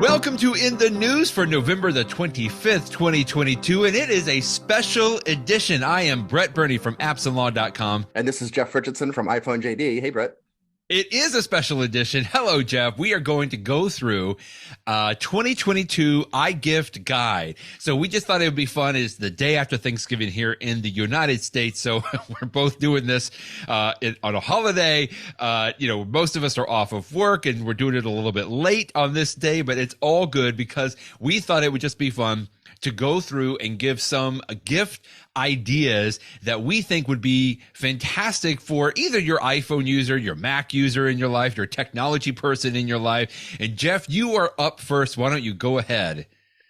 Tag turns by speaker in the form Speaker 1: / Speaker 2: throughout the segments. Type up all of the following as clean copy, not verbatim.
Speaker 1: Welcome to In the News for November the 25th, 2022, and it is a special edition. I am Brett Burney from appsandlaw.com.
Speaker 2: And this is Jeff Richardson from iPhone JD. Hey, Brett.
Speaker 1: It is a special edition. Hello, Jeff. We are going to go through 2022 iGift guide. So we just thought it would be fun. It's the day after Thanksgiving here in the United States. So we're both doing this on a holiday. Most of us are off of work and we're doing it a little bit late on this day, but it's all good because we thought it would just be fun to go through and give some gift ideas that we think would be fantastic for either your iPhone user, your Mac user in your life, your technology person in your life. And Jeff, you are up first. Why don't you go ahead?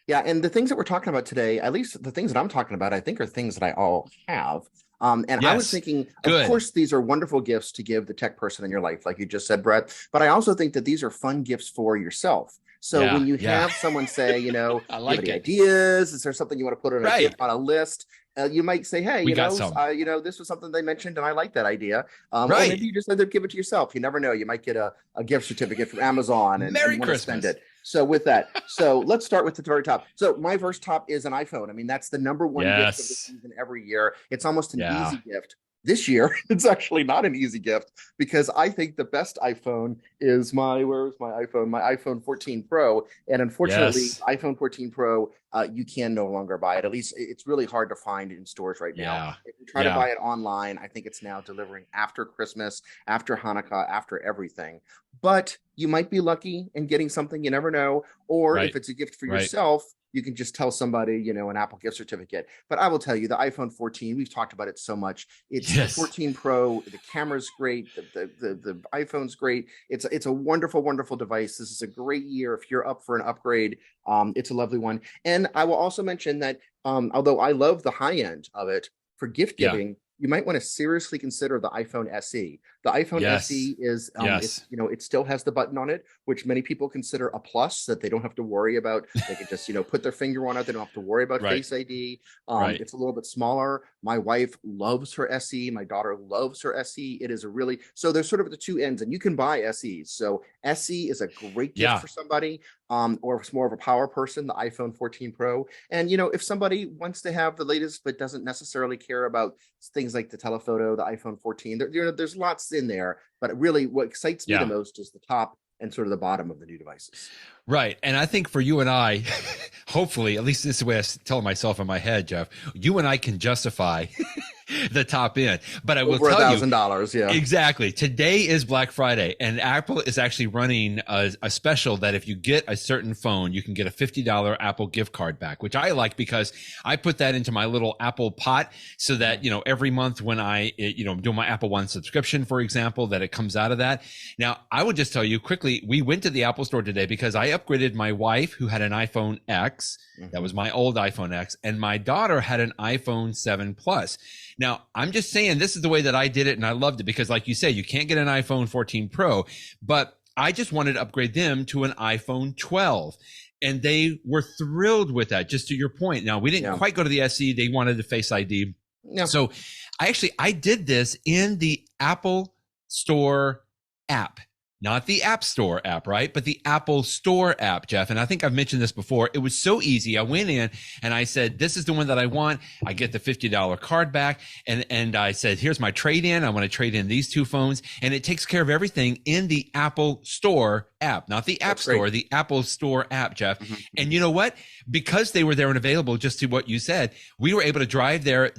Speaker 2: Yeah, and the things that we're talking about today, at least the things that I'm talking about, I think are things that I all have. Yes. I was thinking, of course, these are wonderful gifts to give the tech person in your life, like you just said, Brett. But I also think that these are fun gifts for yourself. So when you have someone say, I like any ideas, is there something you want to put on a list? You might say, hey, this was something they mentioned and I like that idea. Or maybe you just end up give it to yourself. You never know. You might get a gift certificate from Amazon and
Speaker 1: Merry
Speaker 2: want
Speaker 1: Christmas.
Speaker 2: to spend it. So with that, let's start with the very top. So my first top is an iPhone. I mean, that's the number one gift of the season every year. It's almost an easy gift. This year, it's actually not an easy gift because I think the best iPhone is my iPhone 14 Pro. And unfortunately, iPhone 14 Pro, you can no longer buy it. At least it's really hard to find in stores right now. If you try to buy it online, I think it's now delivering after Christmas, after Hanukkah, after everything. But you might be lucky in getting something, you never know. Or if it's a gift for yourself, you can just tell somebody, an Apple gift certificate. But I will tell you, the iPhone 14, we've talked about it so much. It's the 14 Pro. The camera's great. The iPhone's great. It's a wonderful, wonderful device. This is a great year. If you're up for an upgrade, it's a lovely one. And I will also mention that although I love the high end of it, for gift giving, you might want to seriously consider the iPhone SE. The iPhone SE is, it still has the button on it, which many people consider a plus, that they don't have to worry about. They can just, put their finger on it. They don't have to worry about Face ID. It's a little bit smaller. My wife loves her SE. My daughter loves her SE. It is so there's sort of the two ends, and you can buy SEs. So SE is a great gift for somebody, or if it's more of a power person, the iPhone 14 Pro. And, if somebody wants to have the latest, but doesn't necessarily care about things like the telephoto, the iPhone 14, there's lots in there, but really what excites me the most is the top and sort of the bottom of the new devices.
Speaker 1: Right. And I think for you and I, hopefully, at least this is the way I tell myself in my head, Jeff, you and I can justify the top end. But I will tell you,
Speaker 2: $1,000,
Speaker 1: exactly. Today is Black Friday, and Apple is actually running a special that if you get a certain phone, you can get a $50 Apple gift card back, which I like because I put that into my little Apple pot so that, every month when I, do my Apple One subscription, for example, that it comes out of that. Now, I would just tell you quickly, we went to the Apple store today because I upgraded my wife, who had an iPhone X. That was my old iPhone X, and my daughter had an iPhone 7 Plus. Now, I'm just saying this is the way that I did it, and I loved it because, like you say, you can't get an iPhone 14 Pro, but I just wanted to upgrade them to an iPhone 12. And they were thrilled with that, just to your point. Now, we didn't quite go to the SE. They wanted the Face ID. So I did this in the Apple Store app. Not the App Store app, right? But the Apple Store app, Jeff. And I think I've mentioned this before. It was so easy. I went in and I said, this is the one that I want. I get the $50 card back. And I said, here's my trade-in. I want to trade in these two phones. And it takes care of everything in the Apple Store app, not the App Store, the Apple Store app, Jeff. And you know what? Because they were there and available, just to what you said, we were able to drive there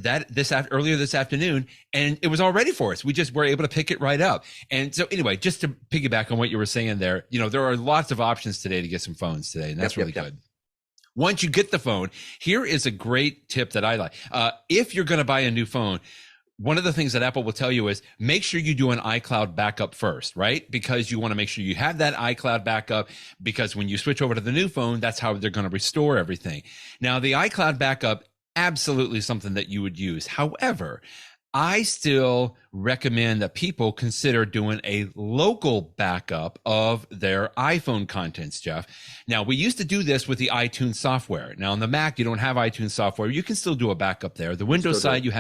Speaker 1: earlier this afternoon, and it was all ready for us. We just were able to pick it right up. And so anyway, just to piggyback on what you were saying there, there are lots of options today to get some phones today, and that's really good. Once you get the phone, here is a great tip that I like. If you're going to buy a new phone, one of the things that Apple will tell you is make sure you do an iCloud backup first, right? Because you want to make sure you have that iCloud backup, because when you switch over to the new phone, that's how they're going to restore everything. Now, the iCloud backup, absolutely something that you would use. However, I still recommend that people consider doing a local backup of their iPhone contents, Jeff. Now, we used to do this with the iTunes software. Now, on the Mac, you don't have iTunes software. You can still do a backup there. The Windows side, you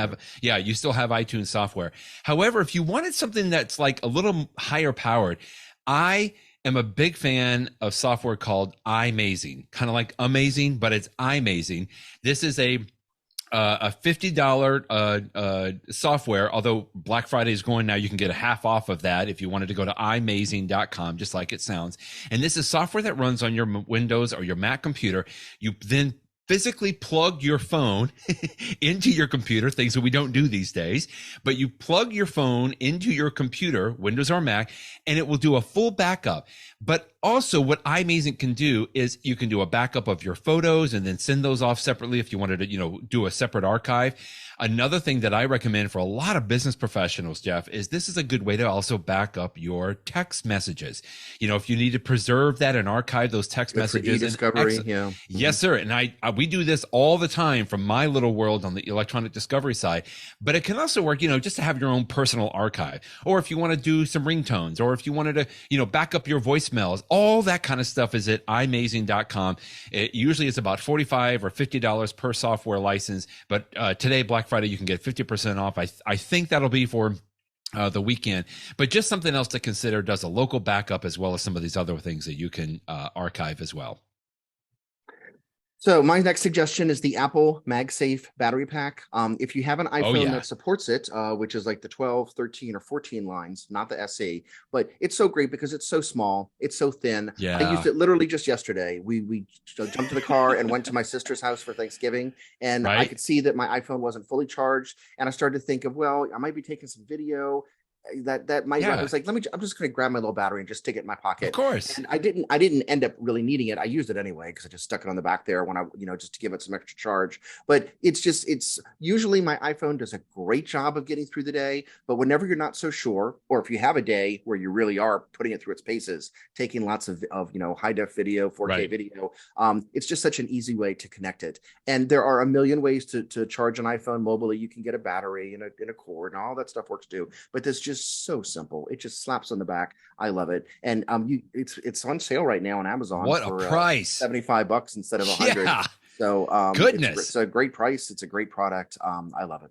Speaker 1: still have iTunes software. However, if you wanted something that's like a little higher powered, I am a big fan of software called iMazing, kind of like amazing, but it's iMazing. This is a $50 software, although Black Friday is going now, you can get a half off of that if you wanted to go to imazing.com, just like it sounds. And this is software that runs on your Windows or your Mac computer. You then physically plug your phone into your computer, things that we don't do these days, but you plug your phone into your computer, Windows or Mac, and it will do a full backup. But also what iMazing can do is you can do a backup of your photos and then send those off separately if you wanted to, do a separate archive. Another thing that I recommend for a lot of business professionals, Jeff, is this is a good way to also back up your text messages. If you need to preserve that and archive those text messages.
Speaker 2: E-discovery, yeah.
Speaker 1: Yes, sir. And we do this all the time from my little world on the electronic discovery side, but it can also work, just to have your own personal archive, or if you want to do some ringtones, or if you wanted to, back up your voicemails, all that kind of stuff is at imazing.com. It usually is about $45 or $50 per software license, but today, Black Friday, you can get 50% off. I think that'll be for the weekend, but just something else to consider. Does a local backup as well as some of these other things that you can archive as well.
Speaker 2: So my next suggestion is the Apple MagSafe battery pack. If you have an iPhone that supports it, which is like the 12, 13, or 14 lines, not the SE, but it's so great because it's so small, it's so thin.
Speaker 1: Yeah.
Speaker 2: I used it literally just yesterday. We jumped in the car and went to my sister's house for Thanksgiving, and I could see that my iPhone wasn't fully charged, and I started to think of, well, I might be taking some video. That might. I was like, I'm just going to grab my little battery and just stick it in my pocket.
Speaker 1: Of course.
Speaker 2: And I didn't end up really needing it. I used it anyway because I just stuck it on the back there when I, just to give it some extra charge. But it's usually my iPhone does a great job of getting through the day. But whenever you're not so sure, or if you have a day where you really are putting it through its paces, taking lots of high def video, 4K video, it's just such an easy way to connect it. And there are a million ways to charge an iPhone mobily. You can get a battery and a cord, and all that stuff works too. But this just so simple. It just slaps on the back. I love it. And it's on sale right now on Amazon.
Speaker 1: What
Speaker 2: for
Speaker 1: a price!
Speaker 2: $75 instead of $100.
Speaker 1: Yeah.
Speaker 2: So
Speaker 1: goodness,
Speaker 2: it's a great price. It's a great product. I love it.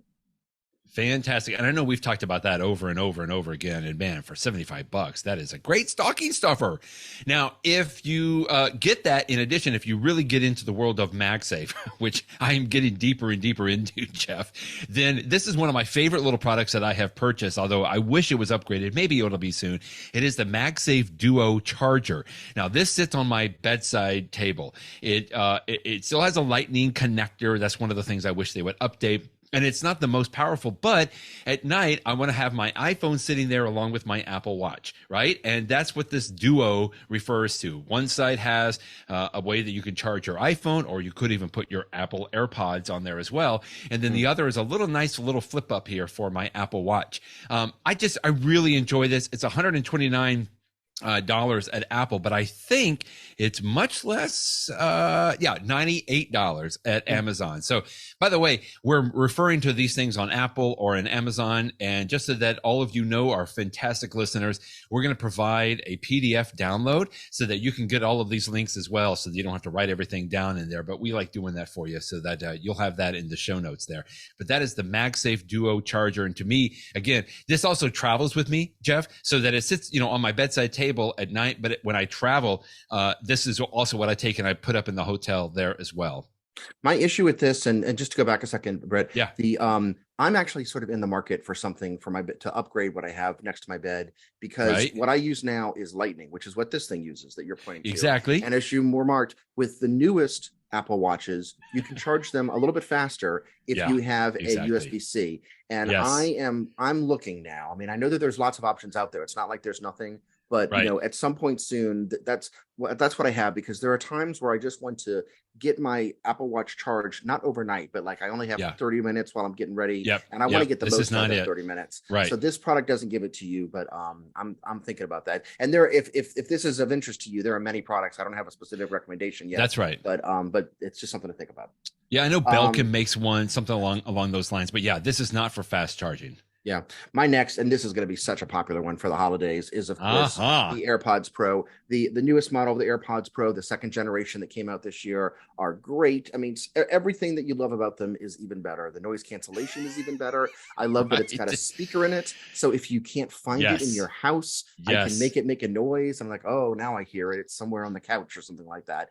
Speaker 1: Fantastic. And I know we've talked about that over and over and over again. And man, for $75, that is a great stocking stuffer. Now, if you get that, in addition, if you really get into the world of MagSafe, which I am getting deeper and deeper into, Jeff, then this is one of my favorite little products that I have purchased, although I wish it was upgraded. Maybe it'll be soon. It is the MagSafe Duo Charger. Now, this sits on my bedside table. It still has a lightning connector. That's one of the things I wish they would update. And it's not the most powerful, but at night, I want to have my iPhone sitting there along with my Apple Watch, right? And that's what this Duo refers to. One side has a way that you can charge your iPhone, or you could even put your Apple AirPods on there as well. And then the other is a nice little flip up here for my Apple Watch. I really enjoy this. It's $129 at Apple, but I think it's much less, $98 at Amazon. So by the way, we're referring to these things on Apple or in Amazon. And just so that all of you know, our fantastic listeners, we're going to provide a PDF download so that you can get all of these links as well, so that you don't have to write everything down in there. But we like doing that for you so that you'll have that in the show notes there. But that is the MagSafe Duo Charger. And to me, again, this also travels with me, Jeff, so that it sits, on my bedside table at night. But when I travel, this is also what I take and I put up in the hotel there as well.
Speaker 2: My issue with this, and just to go back a second, Brett, I'm actually sort of in the market for something for my bed to upgrade what I have next to my bed, because what I use now is Lightning, which is what this thing uses that you're pointing to.
Speaker 1: Exactly.
Speaker 2: And as you more marked with the newest Apple Watches, you can charge them a little bit faster if you have a USB-C. And I'm looking now. I mean, I know that there's lots of options out there. It's not like there's nothing. But at some point soon, that's what I have, because there are times where I just want to get my Apple Watch charged, not overnight, but like I only have 30 minutes while I'm getting ready, and I want to get the most out of that 30 minutes. Right. So this product doesn't give it to you, but I'm thinking about that. And if this is of interest to you, there are many products. I don't have a specific recommendation yet. That's right. But it's just something to think about.
Speaker 1: Yeah, I know Belkin makes one, something along those lines. But yeah, this is not for fast charging.
Speaker 2: Yeah. My next, and this is going to be such a popular one for the holidays, is of course the AirPods Pro. The newest model of the AirPods Pro, the second generation that came out this year, are great. I mean, everything that you love about them is even better. The noise cancellation is even better. I love that it's got a speaker in it. So if you can't find it in your house, I can make it make a noise. I'm like, oh, now I hear it. It's somewhere on the couch or something like that.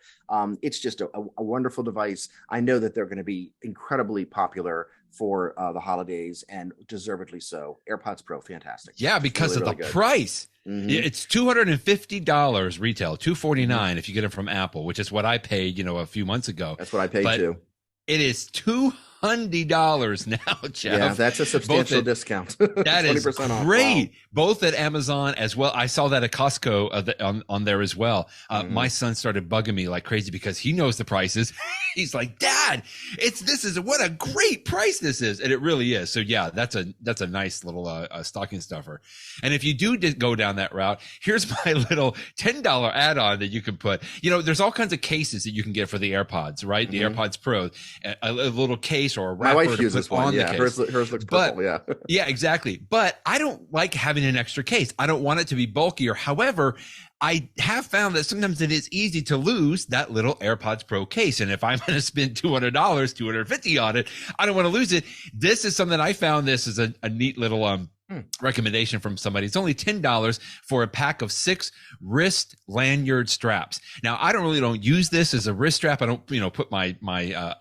Speaker 2: It's just a wonderful device. I know that they're going to be incredibly popular for the holidays, and deservedly so. AirPods Pro, fantastic.
Speaker 1: Yeah, because of the price. It's $250 retail, $249 if you get it from Apple, which is what I paid, a few months ago.
Speaker 2: That's what I paid too.
Speaker 1: It is $200 now, Jeff.
Speaker 2: Yeah, that's a substantial discount.
Speaker 1: That is great. Off. Wow. Both at Amazon as well. I saw that at Costco on there as well. My son started bugging me like crazy because he knows the prices. He's like, Dad, what a great price this is. And it really is. So yeah, that's a nice little stocking stuffer. And if you do go down that route, here's my little $10 add-on that you can put. There's all kinds of cases that you can get for the AirPods, right? The AirPods Pro, a little case or a wrapper.
Speaker 2: My wife uses one. Yeah, hers looks purple. Yeah.
Speaker 1: Yeah, exactly. But I don't like having an extra case. I don't want it to be bulkier. However, I have found that sometimes it is easy to lose that little AirPods Pro case. And if I'm going to spend $200, $250 on it, I don't want to lose it. This is something I found. This is a neat little recommendation from somebody. It's only $10 for a pack of 6 wrist lanyard straps. Now, I don't use this as a wrist strap. I don't, put my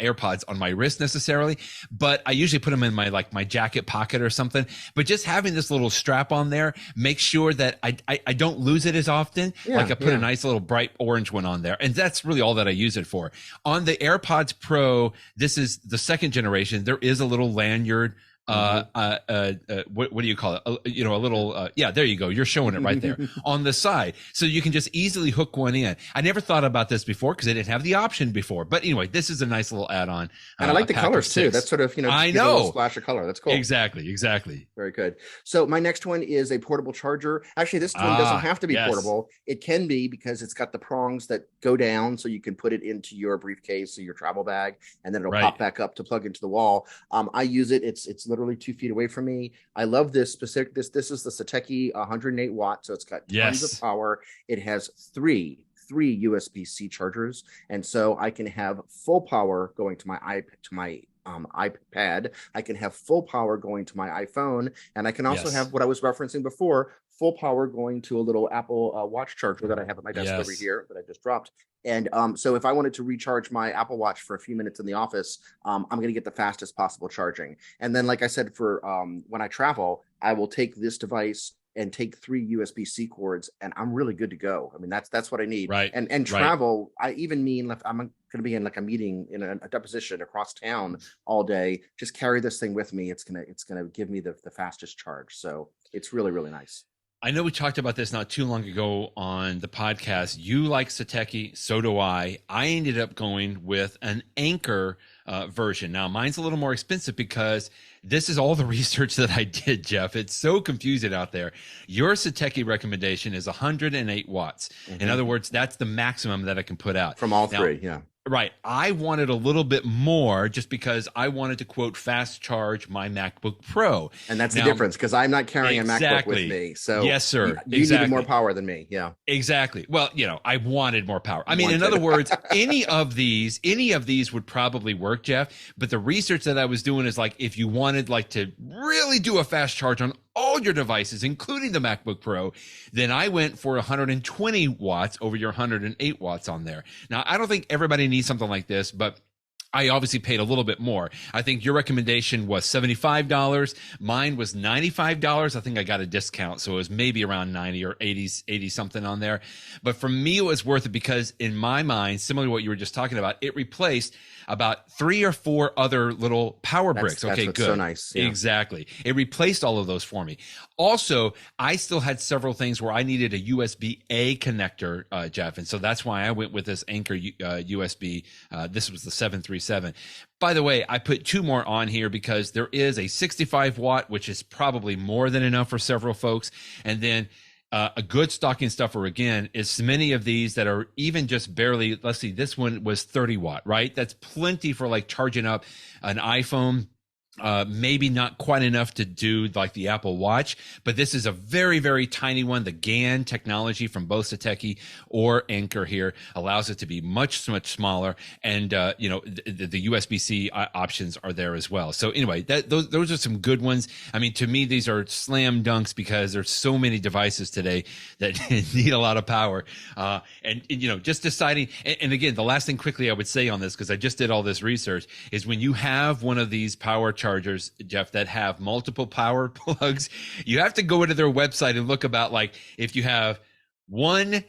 Speaker 1: AirPods on my wrist necessarily, but I usually put them in my jacket pocket or something. But just having this little strap on there makes sure that I don't lose it as often. I put a nice little bright orange one on there. And that's really all that I use it for. On the AirPods Pro, this is the second generation. There is a little lanyard. What do you call it? A little, there you go. You're showing it right there on the side. So you can just easily hook one in. I never thought about this before because I didn't have the option before. But anyway, this is a nice little add-on.
Speaker 2: And I like the colors too. That's sort of,
Speaker 1: I know.
Speaker 2: A little splash of color. That's cool.
Speaker 1: Exactly.
Speaker 2: Very good. So my next one is a portable charger. Actually, this one doesn't have to be portable. It can be because it's got the prongs that go down so you can put it into your briefcase or your travel bag, and then it'll pop back up to plug into the wall. I use it. It's literally 2 feet away from me. I love this specific. This is the Satechi 108 watt, so it's got tons of power. It has three USB-C chargers, and so I can have full power going to my iPad. I can have full power going to my iPhone, and I can also have what I was referencing before, full power going to a little Apple Watch charger that I have at my desk over here that I just dropped. And so if I wanted to recharge my Apple Watch for a few minutes in the office, I'm going to get the fastest possible charging. And then, like I said, for when I travel, I will take this device and take 3 USB-C cords, and I'm really good to go. I mean, that's what I need.
Speaker 1: Right.
Speaker 2: And travel, I even mean if I'm going to be in like a meeting in a deposition across town all day, just carry this thing with me. It's gonna give me the fastest charge. So it's really, really nice.
Speaker 1: I know we talked about this not too long ago on the podcast. You like Satechi, so do I. I ended up going with an Anker version. Now, mine's a little more expensive because this is all the research that I did, Jeff. It's so confusing out there. Your Satechi recommendation is 108 watts. In other words, that's the maximum that I can put out.
Speaker 2: From all three,
Speaker 1: Right. I wanted a little bit more just because I wanted to, quote, fast charge my MacBook Pro.
Speaker 2: And that's the difference because I'm not carrying a MacBook with me. So
Speaker 1: yes, sir.
Speaker 2: You needed more power than me. Yeah.
Speaker 1: Exactly. Well, I wanted more power. I mean, in other words, any of these would probably work, Jeff. But the research that I was doing is like, if you wanted to really do a fast charge on all your devices, including the MacBook Pro, then I went for 120 watts over your 108 watts on there. Now, I don't think everybody needs something like this, but I obviously paid a little bit more. I think your recommendation was $75. Mine was $95. I think I got a discount, so it was maybe around 90 or 80 something on there. But for me, it was worth it because in my mind, similar to what you were just talking about, it replaced about 3 or 4 other little power bricks. Okay,
Speaker 2: that's
Speaker 1: good.
Speaker 2: So nice. Yeah.
Speaker 1: Exactly. It replaced all of those for me. Also, I still had several things where I needed a USB-A connector, Jeff. And so that's why I went with this Anker USB. This was the 737. By the way, I put 2 more on here because there is a 65 watt, which is probably more than enough for several folks. And then a good stocking stuffer, again, is many of these that are even just barely, let's see, this one was 30 watt, right? That's plenty for charging up an iPhone Maybe not quite enough to do like the Apple Watch, but this is a very, very tiny one. The GaN technology from both Satechi or Anker here allows it to be much, much smaller. And, the USB-C options are there as well. So anyway, those are some good ones. I mean, to me, these are slam dunks because there's so many devices today that need a lot of power. Just deciding, and again, the last thing quickly I would say on this, because I just did all this research, is when you have one of these power chargers, Jeff, that have multiple power plugs, you have to go into their website and look about, like, if you have one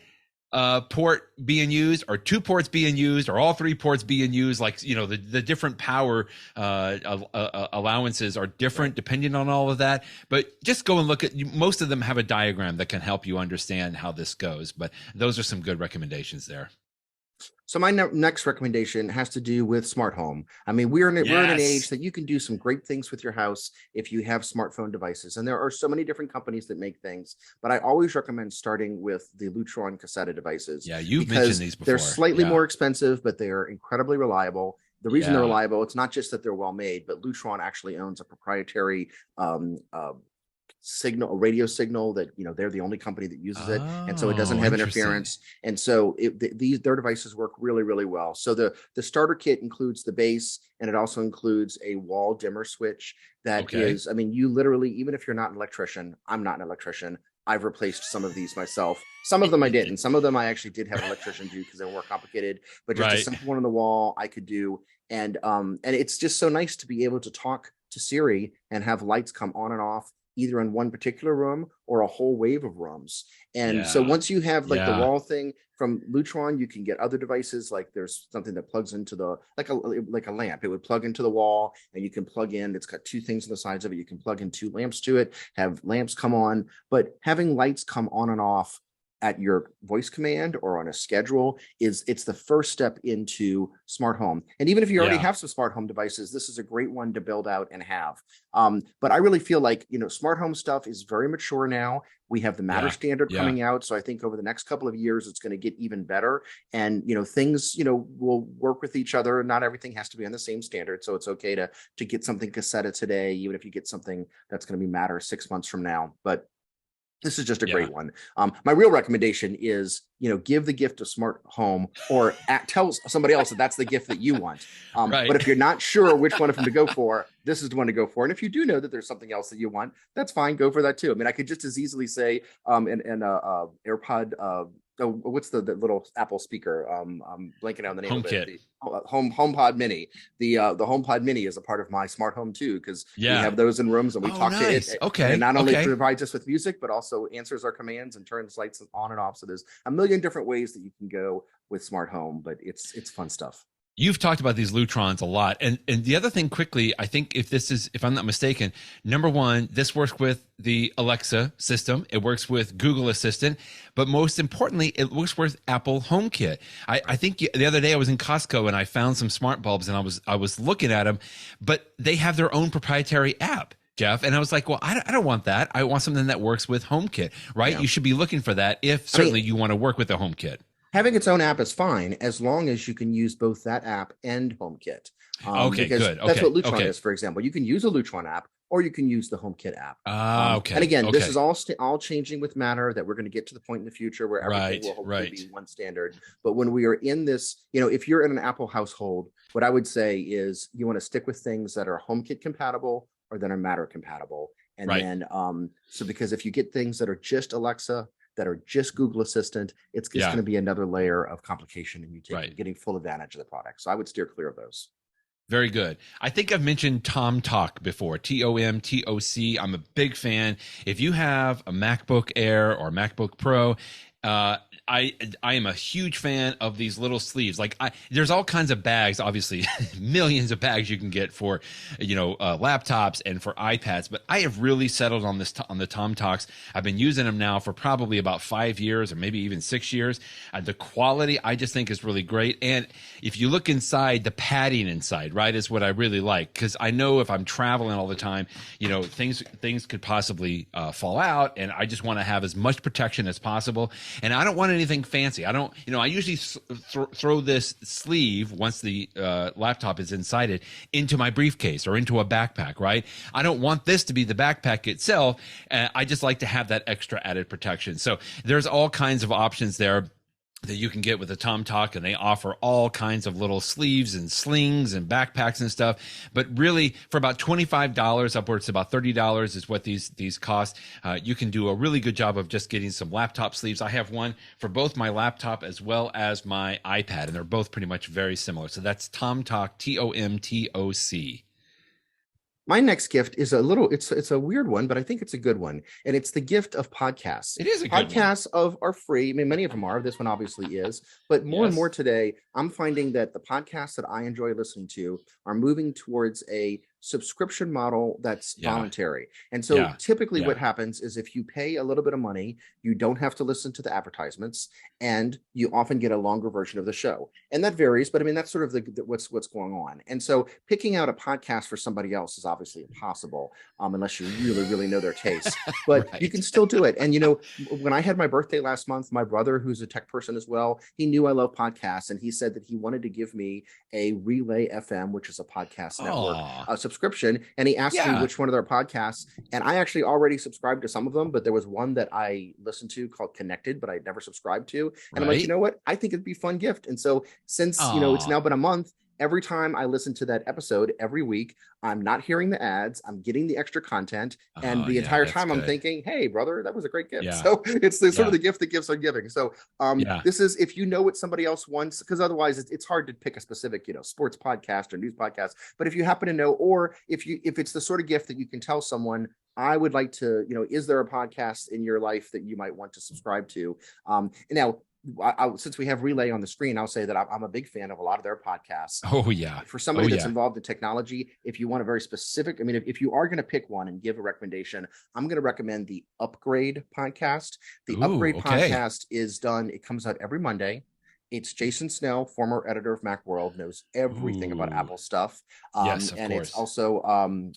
Speaker 1: port being used or two ports being used or all three ports being used, like, the different power allowances are different depending on all of that. But just go and look at, most of them have a diagram that can help you understand how this goes. But those are some good recommendations there.
Speaker 2: So my next recommendation has to do with smart home. I mean, we're in an age that you can do some great things with your house if you have smartphone devices. And there are so many different companies that make things, but I always recommend starting with the Lutron Caséta devices.
Speaker 1: Yeah, you've mentioned these before.
Speaker 2: They're slightly more expensive, but they are incredibly reliable. The reason they're reliable, it's not just that they're well made, but Lutron actually owns a proprietary a radio signal that they're the only company that uses it, and so it doesn't have interference, and so their devices work really, really well. So the starter kit includes the base, and it also includes a wall dimmer switch that is, I mean, you literally, even if you're not an electrician, I'm not an electrician, I've replaced some of these myself. Some of them I did, and some of them I actually did have an electrician do because they were more complicated, but just a simple one on the wall I could do. And it's just so nice to be able to talk to Siri and have lights come on and off either in one particular room or a whole wave of rooms. And so once you have like the wall thing from Lutron, you can get other devices. Like there's something that plugs into like a lamp. It would plug into the wall, and you can plug in, it's got two things on the sides of it. You can plug in two lamps to it, have lamps come on, but having lights come on and off at your voice command or on a schedule it's the first step into smart home. And even if you already have some smart home devices, this is a great one to build out and have. But I really feel like, smart home stuff is very mature now. We have the Matter standard coming out. So I think over the next couple of years, it's going to get even better. And, things, will work with each other. Not everything has to be on the same standard. So it's okay to get something Caséta today, even if you get something that's going to be Matter 6 months from now. But this is just a great one. My real recommendation is, give the gift of smart home, or tell somebody else that that's the gift that you want. But if you're not sure which one of them to go for, this is the one to go for. And if you do know that there's something else that you want, that's fine. Go for that too. I mean, I could just as easily say an AirPod. What's the little Apple speaker? I'm blanking out on the name of it. HomePod Mini. The HomePod Mini is a part of my smart home too, because we have those in rooms and we talk to it. And it not only provides us with music, but also answers our commands and turns lights on and off. So there's a million different ways that you can go with smart home, but it's fun stuff.
Speaker 1: You've talked about these Lutrons a lot. And the other thing quickly, I think if I'm not mistaken, number one, this works with the Alexa system. It works with Google Assistant, but most importantly, it works with Apple HomeKit. I think the other day I was in Costco and I found some smart bulbs and I was looking at them, but they have their own proprietary app, Jeff. And I was like, well, I don't want that. I want something that works with HomeKit, right? Yeah. You should be looking for that if certainly you want to work with the HomeKit.
Speaker 2: Having its own app is fine as long as you can use both that app and HomeKit.
Speaker 1: Good.
Speaker 2: That's what Lutron is, for example. You can use a Lutron app, or you can use the HomeKit app. And again, this is all changing with Matter, that we're going to get to the point in the future where everything will hopefully be one standard. But when we are in this, if you're in an Apple household, what I would say is you want to stick with things that are HomeKit compatible or that are Matter compatible. And then, because if you get things that are just Alexa, that are just Google Assistant, it's going to be another layer of complication, and you getting full advantage of the product. So I would steer clear of those.
Speaker 1: Very good. I think I've mentioned TomToc before, TomToc. I'm a big fan. If you have a MacBook Air or MacBook Pro, I am a huge fan of these little sleeves. There's all kinds of bags, obviously, millions of bags you can get for, laptops and for iPads. But I have really settled on the TomTocs. I've been using them now for probably about 5 years or maybe even 6 years. The quality I just think is really great. And if you look inside, the padding inside, is what I really like. Because I know if I'm traveling all the time, things could possibly fall out, and I just want to have as much protection as possible. And I don't want anything fancy. I don't, I usually throw this sleeve once the laptop is inside it into my briefcase or into a backpack, right? I don't want this to be the backpack itself. I just like to have that extra added protection. So there's all kinds of options there that you can get with the TomToc, and they offer all kinds of little sleeves and slings and backpacks and stuff. But really, for about $25, upwards to about $30 is what these cost. You can do a really good job of just getting some laptop sleeves. I have one for both my laptop as well as my iPad, and they're both pretty much very similar. So that's TomToc, TomToc.
Speaker 2: My next gift is it's a weird one, but I think it's a good one. And it's the gift of podcasts.
Speaker 1: It is a good
Speaker 2: podcasts are free. I mean, many of them are. This one obviously is. But more and more today, I'm finding that the podcasts that I enjoy listening to are moving towards a subscription model that's voluntary. And so typically what happens is if you pay a little bit of money, you don't have to listen to the advertisements, and you often get a longer version of the show. And that varies, but I mean, that's sort of what's going on. And so picking out a podcast for somebody else is obviously impossible unless you really, really know their taste. But you can still do it. And, when I had my birthday last month, my brother, who's a tech person as well, he knew I love podcasts, and he said that he wanted to give me a RelayFM, which is a podcast network, subscription, and he asked me which one of their podcasts, and I actually already subscribed to some of them, but there was one that I listened to called Connected, but I never subscribed to, and I'm like, you know what, I think it'd be a fun gift. And so since it's now been a month, every time I listen to that episode every week, I'm not hearing the ads, I'm getting the extra content, and the entire time I'm thinking, hey brother, that was a great gift. So it's sort of the gift that gifts are giving. So this is, if you know what somebody else wants, because otherwise it's hard to pick a specific sports podcast or news podcast, but if you happen to know, or if it's the sort of gift that you can tell someone, I would like to, is there a podcast in your life that you might want to subscribe to? And now, since we have Relay on the screen, I'll say that I'm a big fan of a lot of their podcasts. For somebody that's involved in technology, if you want a very specific, if you are going to pick one and give a recommendation, I'm going to recommend the Upgrade podcast. The Upgrade podcast it comes out every Monday. It's Jason Snell, former editor of Macworld, knows everything about Apple stuff. Of course. It's also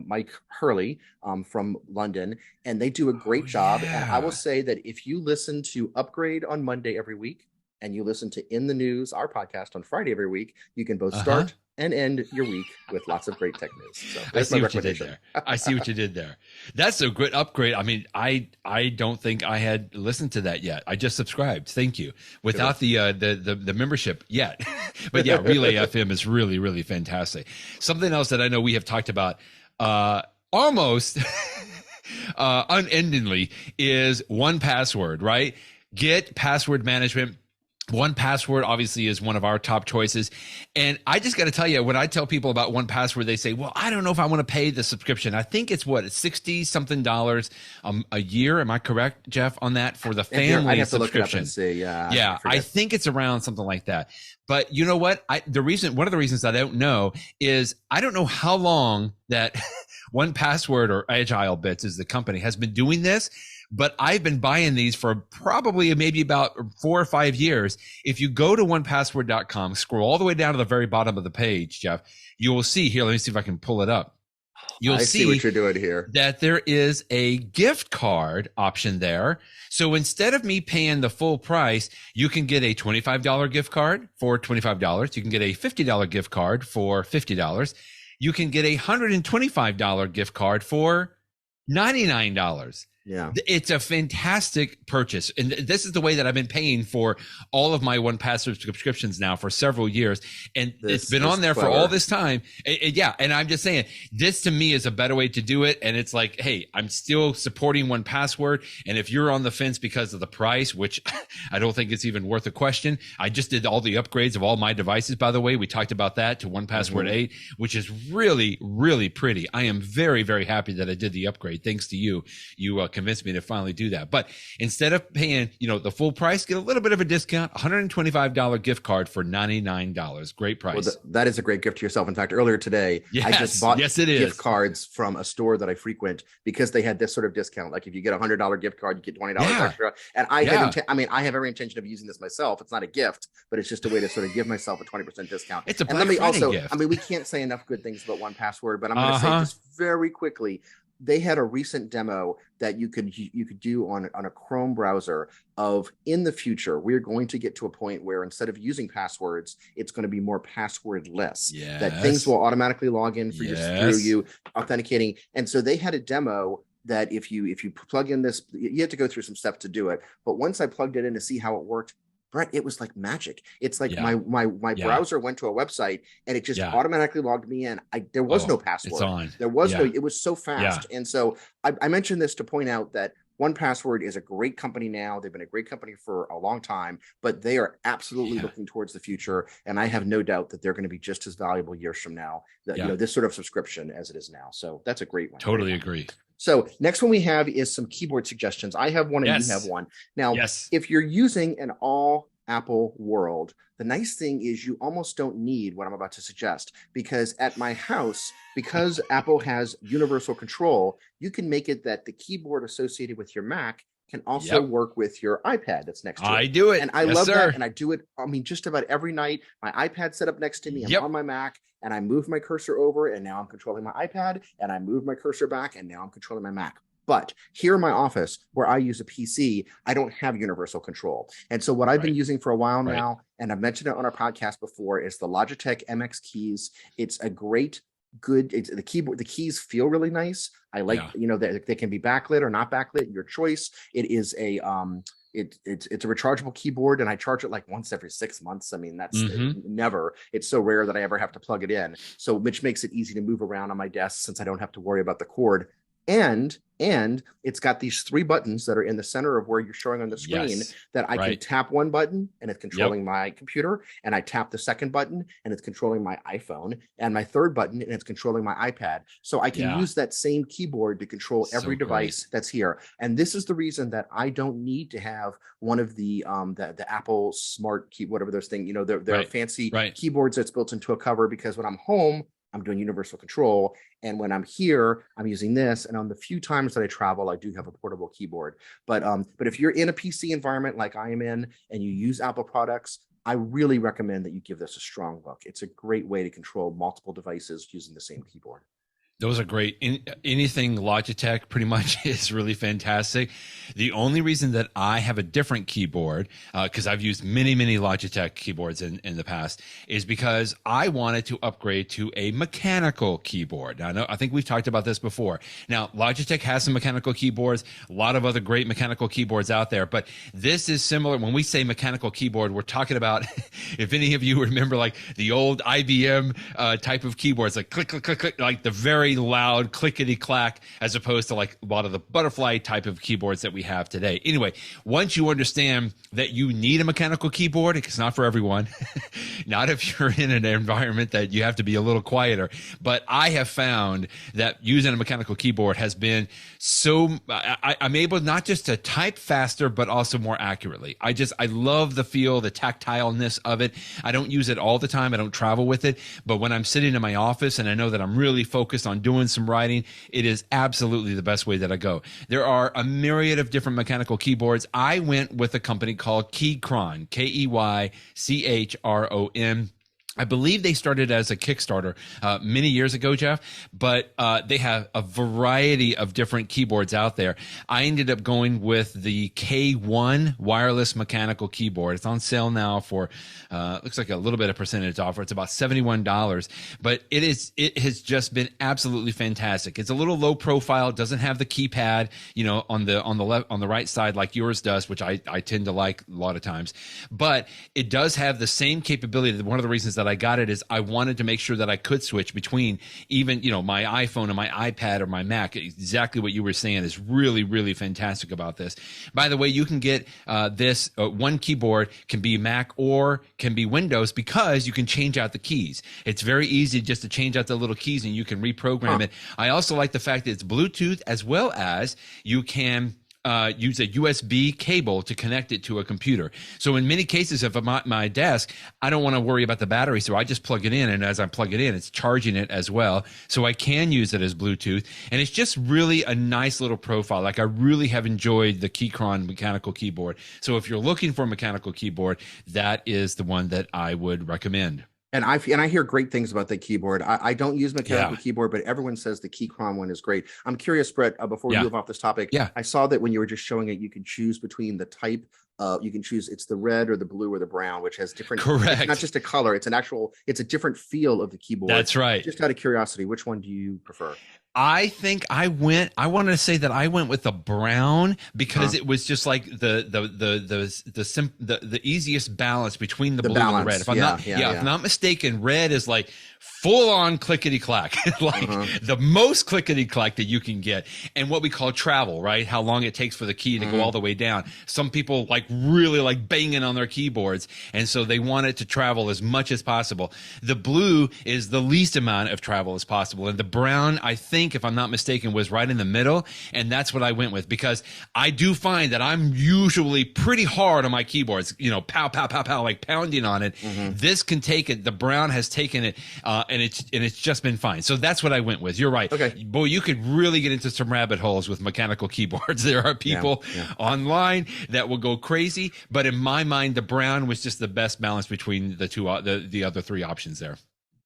Speaker 2: Mike Hurley from London, and they do a great job. And I will say that if you listen to Upgrade on Monday every week, and you listen to In the News, our podcast, on Friday every week, you can both start and end your week with lots of great tech news. So
Speaker 1: I see what you did there. I see what you did there. That's a great upgrade. I mean, I don't think I had listened to that yet. I just subscribed. Thank you. Without the membership yet. But yeah, Relay FM is really, really fantastic. Something else that I know we have talked about almost unendingly is 1Password, right? Get password management. 1Password obviously is one of our top choices. And I just got to tell you, when I tell people about 1Password, they say, well, I don't know if I want to pay the subscription. I think it's $60 something a year. Am I correct, Jeff, on that for the family
Speaker 2: I'd have
Speaker 1: subscription?
Speaker 2: To look it up and see.
Speaker 1: Yeah. I think it's around something like that. But you know what? One of the reasons I don't know is I don't know how long that 1Password, or Agile Bits is the company, has been doing this. But I've been buying these for probably maybe about 4 or 5 years. If you go to 1Password.com, scroll all the way down to the very bottom of the page, Jeff, you will see here. Let me see if I can pull it up. You'll see
Speaker 2: what you're doing here.
Speaker 1: That there is a gift card option there. So instead of me paying the full price, you can get a $25 gift card for $25. You can get a $50 gift card for $50. You can get a $125 gift card for $99.
Speaker 2: Yeah,
Speaker 1: it's a fantastic purchase. And this is the way that I've been paying for all of my 1Password subscriptions now for several years. And it's been on there for all this time. And I'm just saying, this to me is a better way to do it. And it's like, hey, I'm still supporting 1Password. And if you're on the fence because of the price, which I don't think it's even worth a question. I just did all the upgrades of all my devices, by the way. We talked about that to 1Password 8, which is really, really pretty. I am very, very happy that I did the upgrade. Thanks to you. You convinced me to finally do that. But instead of paying, the full price, get a little bit of a discount, $125 gift card for $99. Great price.
Speaker 2: Well, that is a great gift to yourself. In fact, earlier today, I just bought gift cards from a store that I frequent because they had this sort of discount. Like if you get a $100 gift card, you get $20 extra. And I have every intention of using this myself. It's not a gift, but it's just a way to sort of give myself a 20% discount.
Speaker 1: It's a Black Friday gift.
Speaker 2: We can't say enough good things about 1Password, but I'm going to say just very quickly, they had a recent demo that you could do on a Chrome browser of, in the future, we're going to get to a point where instead of using passwords, it's going to be more passwordless.
Speaker 1: Yes.
Speaker 2: That things will automatically log in for
Speaker 1: Yes.
Speaker 2: through you authenticating. And so they had a demo that if you plug in this, you have to go through some steps to do it. But once I plugged it in to see how it worked, Brett, it was like magic. It's like my browser went to a website and it just automatically logged me in. There was no password.
Speaker 1: It's on.
Speaker 2: There was no, it was so fast. And so I mentioned this to point out that 1Password is a great company now. They've been a great company for a long time, but they are absolutely looking towards the future. And I have no doubt that they're going to be just as valuable years from now, that, you know, this sort of subscription as it is now. So that's a great one.
Speaker 1: Totally agree.
Speaker 2: So next one we have is some keyboard suggestions. I have one and you have one. Now, if you're using an all Apple world, the nice thing is you almost don't need what I'm about to suggest, because at my house, because Apple has universal control, you can make it that the keyboard associated with your Mac can also work with your iPad that's next to it.
Speaker 1: I do it.
Speaker 2: And I love that. And I do it, I mean, just about every night. My iPad's set up next to me. I'm on my Mac and I move my cursor over and now I'm controlling my iPad, and I move my cursor back and now I'm controlling my Mac. But here in my office, where I use a PC, I don't have universal control. And so what I've been using for a while now, and I've mentioned it on our podcast before, is the Logitech MX keys. It's a great, the keyboard, the keys feel really nice. I like, you know, they can be backlit or not backlit, your choice. It is a, it's a rechargeable keyboard, and I charge it like once every 6 months. I mean, that's never, it's so rare that I ever have to plug it in. So, which makes it easy to move around on my desk since I don't have to worry about the cord. And it's got these 3 buttons that are in the center of where you're showing on the screen that I can tap one button and it's controlling my computer, and I tap the second button and it's controlling my iPhone, and my third button and it's controlling my iPad. So I can use that same keyboard to control every device that's here. And this is the reason that I don't need to have one of the Apple Smart key, whatever those things, you know, they're fancy keyboards that's built into a cover, because when I'm home, I'm doing universal control. And when I'm here, I'm using this. And on the few times that I travel, I do have a portable keyboard. But if you're in a PC environment like I am in, and you use Apple products, I really recommend that you give this a strong look. It's a great way to control multiple devices using the same keyboard.
Speaker 1: Those are great. Anything Logitech pretty much is really fantastic. The only reason that I have a different keyboard, because I've used many Logitech keyboards in the past, is because I wanted to upgrade to a mechanical keyboard. Now, I think we've talked about this before. Now, Logitech has some mechanical keyboards, a lot of other great mechanical keyboards out there, but this is similar. When we say mechanical keyboard, we're talking about, if any of you remember like the old IBM type of keyboards, like click, click, click, click, like the very loud clickety clack, as opposed to like a lot of the butterfly type of keyboards that we have today. Anyway, once you understand that you need a mechanical keyboard, it's not for everyone, not if you're in an environment that you have to be a little quieter. But I have found that using a mechanical keyboard has been so, I'm able not just to type faster, but also more accurately. I love the feel, the tactileness of it. I don't use it all the time. I don't travel with it. But when I'm sitting in my office and I know that I'm really focused on doing some writing, it is absolutely the best way that I go. There are a myriad of different mechanical keyboards. I went with a company called Keychron, Keychron. I believe they started as a Kickstarter many years ago, Jeff, but they have a variety of different keyboards out there. I ended up going with the K1 wireless mechanical keyboard. It's on sale now for, looks like a little bit of percentage offer. It's about $71, but it has just been absolutely fantastic. It's a little low profile, doesn't have the keypad, you know, on the right side like yours does, which I tend to like a lot of times, but it does have the same capability. One of the reasons that I got it is I wanted to make sure that I could switch between even, you know, my iPhone and my iPad or my Mac. Exactly what you were saying is really, really fantastic about this. By the way, you can get this one keyboard can be Mac or can be Windows, because you can change out the keys. It's very easy just to change out the little keys and you can reprogram it. I also like the fact that it's Bluetooth, as well as you can use a USB cable to connect it to a computer. So in many cases, if I'm at my desk, I don't want to worry about the battery, so I just plug it in, and as I plug it in, it's charging it as well. So I can use it as Bluetooth, and it's just really a nice little profile. Like, I really have enjoyed the Keychron mechanical keyboard. So if you're looking for a mechanical keyboard, that is the one that I would recommend.
Speaker 2: And I hear great things about the keyboard. I don't use mechanical keyboard, but everyone says the Keychron one is great. I'm curious, Brett, before we move off this topic, I saw that when you were just showing it, you could choose between the type. You can choose it's the red or the blue or the brown, which has different.
Speaker 1: Correct.
Speaker 2: It's not just a color; it's a different feel of the keyboard.
Speaker 1: That's right.
Speaker 2: Just out of curiosity, which one do you prefer?
Speaker 1: I think I wanted to say that I went with the brown because it was just like the easiest balance between the blue and the red. If I'm not mistaken, red is like full on clickety clack, like the most clickety clack that you can get. And what we call travel, right? How long it takes for the key to go all the way down. Some people like really like banging on their keyboards. And so they want it to travel as much as possible. The blue is the least amount of travel as possible. And the brown, I think, if I'm not mistaken, was right in the middle. And that's what I went with because I do find that I'm usually pretty hard on my keyboards, you know, pow, pow, pow, pow, like pounding on it. This can take it. The brown has taken it, and it's just been fine. So that's what I went with. You're right. Okay. Boy, you could really get into some rabbit holes with mechanical keyboards. There are people online that will go crazy, but in my mind, the brown was just the best balance between the two, the other three options there.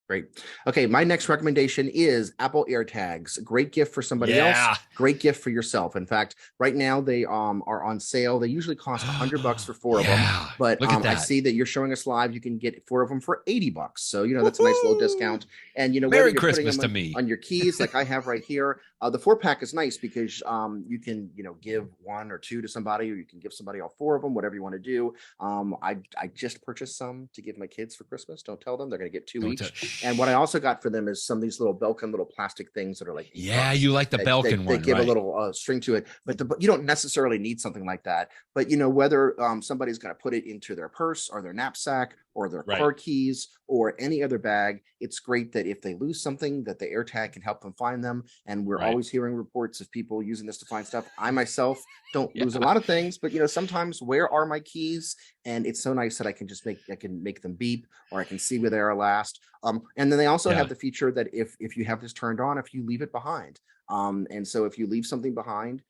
Speaker 2: Great. Okay, my next recommendation is Apple AirTags. Great gift for somebody else. Great gift for yourself. In fact, right now they are on sale. They usually cost $100 for 4 of them. But I see that you're showing us live. You can get 4 of them for $80. So that's a nice little discount. And
Speaker 1: Merry Christmas to me
Speaker 2: on your keys, like I have right here. The 4-pack is nice because you can give 1 or 2 to somebody, or you can give somebody all 4 of them, whatever you want to do. I just purchased some to give my kids for Christmas. Don't tell them, they're going to get 2 each. And what I also got for them is some of these little Belkin little plastic things that are like
Speaker 1: you like the Belkin one.
Speaker 2: They give a little string to it, but you don't necessarily need something like that. But whether somebody's going to put it into their purse or their knapsack or their car keys or any other bag, it's great that if they lose something, that the AirTag can help them find them. And we're always hearing reports of people using this to find stuff. I myself don't lose a lot of things, but sometimes where are my keys? And it's so nice that I can make them beep, or I can see where they are last. And then they also have the feature that if you have this turned on, if you leave it behind. And so if you leave something behind,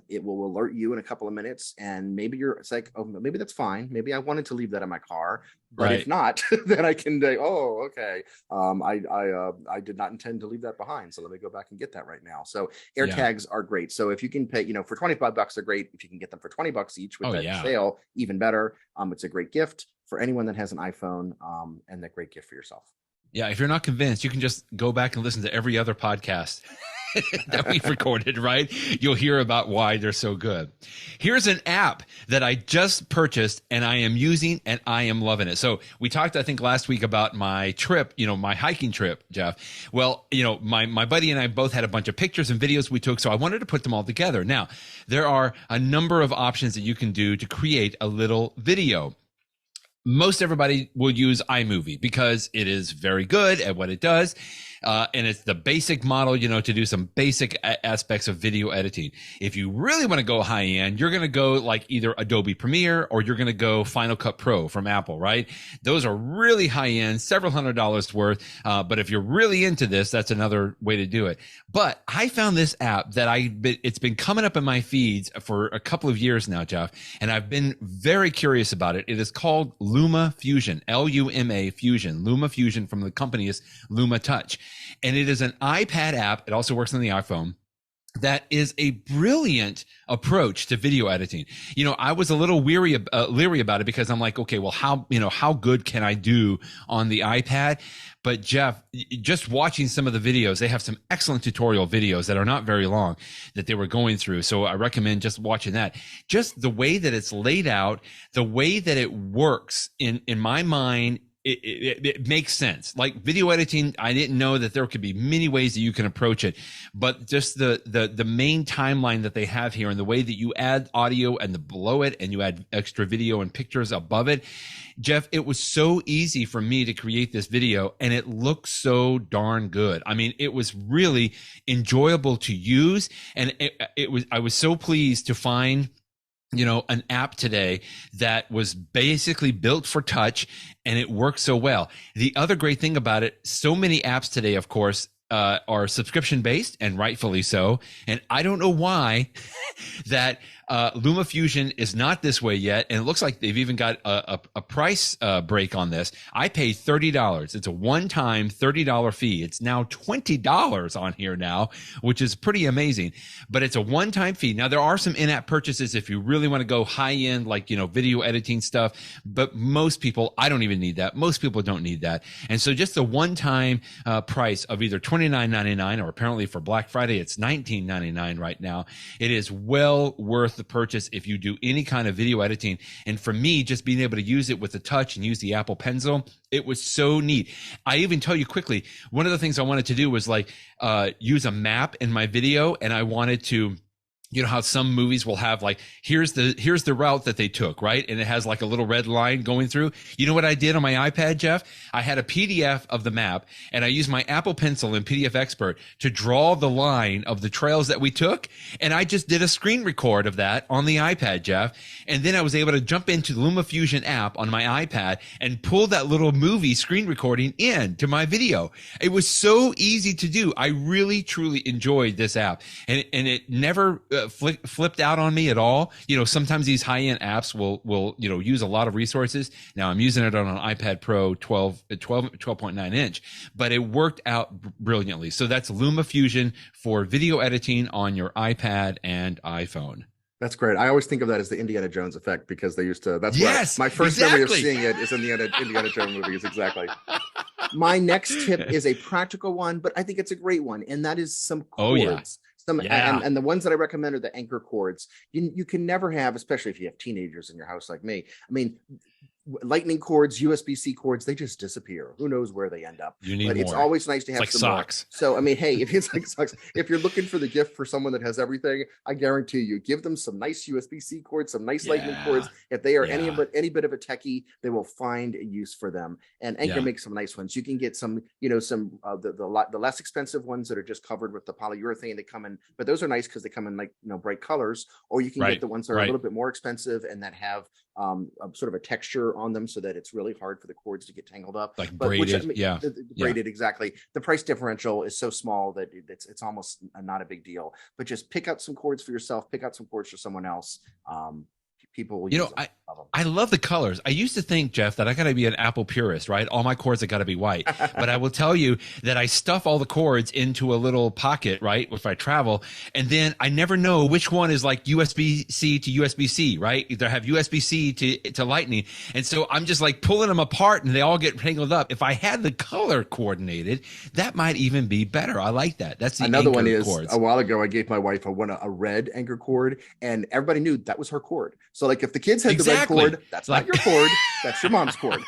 Speaker 2: it will alert you in a couple of minutes, and maybe it's like, oh, maybe that's fine. Maybe I wanted to leave that in my car, but if not, then I can say, oh, okay. I did not intend to leave that behind, so let me go back and get that right now. So AirTags are great. So if you can pay, for $25, they're great. If you can get them for $20 each with that sale, even better. It's a great gift for anyone that has an iPhone, and a great gift for yourself.
Speaker 1: Yeah, if you're not convinced, you can just go back and listen to every other podcast that we've recorded, right? You'll hear about why they're so good. Here's an app that I just purchased and I am using and I am loving it. So we talked, I think, last week about my trip, my hiking trip, Jeff. Well, my buddy and I both had a bunch of pictures and videos we took, so I wanted to put them all together. Now, there are a number of options that you can do to create a little video. Most everybody will use iMovie because it is very good at what it does. And it's the basic model, to do some basic aspects of video editing. If you really want to go high end, you're going to go like either Adobe Premiere or you're going to go Final Cut Pro from Apple, right? Those are really high end, several $100s worth. But if you're really into this, that's another way to do it. But I found this app that it's been coming up in my feeds for a couple of years now, Jeff, and I've been very curious about it. It is called LumaFusion, Luma Fusion. LumaFusion from the company is LumaTouch. And it is an iPad app. It also works on the iPhone. That is a brilliant approach to video editing. I was a little leery about it because I'm like, okay, well, how good can I do on the iPad? But Jeff, just watching some of the videos, they have some excellent tutorial videos that are not very long that they were going through. So I recommend just watching that. Just the way that it's laid out, the way that it works in my mind, it makes sense. Like video editing, I didn't know that there could be many ways that you can approach it, but just the main timeline that they have here and the way that you add audio and below it and you add extra video and pictures above it. Jeff, it was so easy for me to create this video and it looked so darn good. I mean, it was really enjoyable to use, and I was so pleased to find an app today that was basically built for touch and it works so well. The other great thing about it, so many apps today, of course, are subscription based, and rightfully so. And I don't know why that LumaFusion is not this way yet, and it looks like they've even got a price break on this. I pay $30. It's a one-time $30 fee. It's now $20 on here now, which is pretty amazing. But it's a one-time fee. Now there are some in-app purchases if you really want to go high-end, like video editing stuff. But most people, I don't even need that. Most people don't need that. And so just the one-time price of either $29.99 or apparently for Black Friday it's $19.99 right now. It is well worth the purchase if you do any kind of video editing. And for me, just being able to use it with the touch and use the Apple Pencil, it was so neat. I even tell you quickly, one of the things I wanted to do was use a map in my video, and I wanted to, you know how some movies will have here's the route that they took, right? And it has like a little red line going through. You know what I did on my iPad, Jeff? I had a PDF of the map, and I used my Apple Pencil in PDF Expert to draw the line of the trails that we took. And I just did a screen record of that on the iPad, Jeff. And then I was able to jump into the LumaFusion app on my iPad and pull that little movie screen recording in to my video. It was so easy to do. I really, truly enjoyed this app, and it never flipped out on me at all. Sometimes these high-end apps will use a lot of resources. Now I'm using it on an iPad Pro 12.9 inch, but it worked out brilliantly. So that's LumaFusion for video editing on your iPad and iPhone.
Speaker 2: That's great. I always think of that as the Indiana Jones effect, because they used to, that's my first memory of seeing it is in the Indiana Jones movies. Exactly. My next tip is a practical one, but I think it's a great one. And that is some cords. And the ones that I recommend are the Anker cords. You can never have, especially if you have teenagers in your house like me. I mean, lightning cords, USB-C cords, they just disappear. Who knows where they end up? But it's always nice to have some socks. So, I mean, hey, if it's like socks, if you're looking for the gift for someone that has everything, I guarantee you, give them some nice USB-C cords, some nice lightning cords. If they are any bit of a techie, they will find a use for them. And Anker makes some nice ones. You can get some, the less expensive ones that are just covered with the polyurethane. They come in, but those are nice because they come in bright colors. Or you can get the ones that are a little bit more expensive and that have sort of a texture on them so that it's really hard for the cords to get tangled up.
Speaker 1: Braided,
Speaker 2: braided, exactly. The price differential is so small that it's almost not a big deal. But just pick out some cords for yourself, pick out some cords for someone else. People will use them.
Speaker 1: I love the colors. I used to think, Jeff, that I got to be an Apple purist, right? All my cords have got to be white. But I will tell you that I stuff all the cords into a little pocket, right, if I travel, and then I never know which one is like USB-C to USB-C, right? Either have USB-C to Lightning. And so I'm just pulling them apart and they all get tangled up. If I had the color coordinated, that might even be better. I like that. That's the
Speaker 2: Another
Speaker 1: Anker
Speaker 2: one is
Speaker 1: cords.
Speaker 2: A while ago, I gave my wife a red Anker cord, and everybody knew that was her cord. So if the kids had the red cord, that's not your cord. That's your mom's cord.